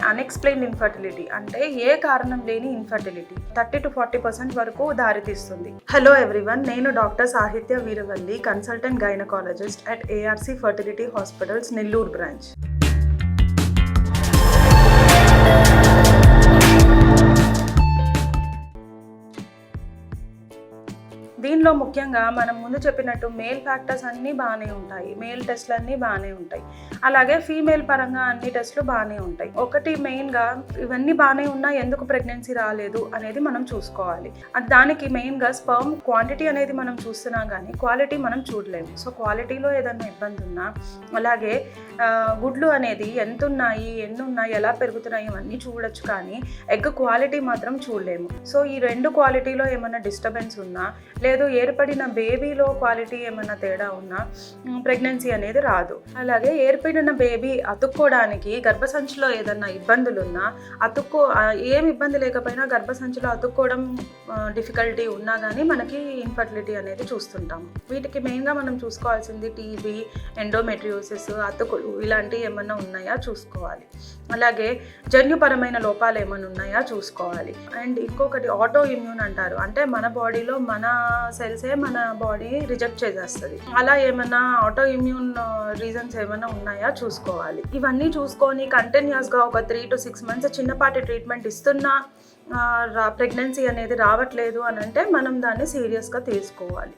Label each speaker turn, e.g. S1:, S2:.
S1: Unexplained infertility అంటే ఏ కారణం లేని ఇన్ఫర్టిలిటీ 30 to 40% వరకు దారితీస్తుంది. హలో ఎవ్రీవన్, నేను డాక్టర్ సాహిత్య Veeravalli, consultant gynaecologist at ARC fertility hospitals Nellore branch. దీనిలో ముఖ్యంగా మనం ముందు చెప్పినట్టు మేల్ ఫ్యాక్టర్స్ అన్నీ బాగానే ఉంటాయి, మేల్ టెస్ట్లు అన్నీ బాగానే ఉంటాయి, అలాగే ఫీమేల్ పరంగా అన్ని టెస్ట్లు బాగానే ఉంటాయి. ఒకటి మెయిన్గా ఇవన్నీ బాగానే ఉన్నా ఎందుకు ప్రెగ్నెన్సీ రాలేదు అనేది మనం చూసుకోవాలి. దానికి మెయిన్గా స్పర్మ్ క్వాంటిటీ అనేది మనం చూస్తున్నాం కానీ క్వాలిటీ మనం చూడలేము. సో క్వాలిటీలో ఏదైనా ఇబ్బంది ఉన్నా, అలాగే గుడ్లు అనేది ఎంత ఉన్నాయి, ఎన్ని ఉన్నాయి, ఎలా పెరుగుతున్నాయి ఇవన్నీ చూడొచ్చు, కానీ ఎగ్ క్వాలిటీ మాత్రం చూడలేము. సో ఈ రెండు క్వాలిటీలో ఏమైనా డిస్టర్బెన్స్ ఉన్నా, లేదు ఏర్పడిన బేబీలో క్వాలిటీ ఏమైనా తేడా ఉన్నా ప్రెగ్నెన్సీ అనేది రాదు. అలాగే ఏర్పడిన బేబీ అతుక్కోవడానికి గర్భసంచిలో ఏదైనా ఇబ్బందులు ఉన్నా, ఏం ఇబ్బంది లేకపోయినా గర్భసంచిలో అతుక్కోవడం డిఫికల్టీ ఉన్నా కానీ మనకి ఇన్ఫర్టిలిటీ అనేది చూస్తుంటాము. వీటికి మెయిన్గా మనం చూసుకోవాల్సింది టీబీ, ఎండోమెట్రియోసిస్, అతుకులు ఇలాంటివి ఏమన్నా ఉన్నాయా చూసుకోవాలి. అలాగే జన్యుపరమైన లోపాలు ఏమైనా ఉన్నాయా చూసుకోవాలి. అండ్ ఇంకొకటి ఆటో ఇమ్యూన్ అంటారు, అంటే మన బాడీలో మన సెల్సే మన బాడీ రిజెక్ట్ చేసేస్తుంది. అలా ఏమైనా ఆటో ఇమ్యూన్ రీజన్స్ ఏమైనా ఉన్నాయా చూసుకోవాలి. ఇవన్నీ చూసుకొని కంటిన్యూస్గా ఒక 3 to 6 months చిన్నపాటి ట్రీట్మెంట్ ఇస్తున్నా ప్రెగ్నెన్సీ అనేది రావట్లేదు అని అంటే మనం దాన్ని సీరియస్గా తీసుకోవాలి.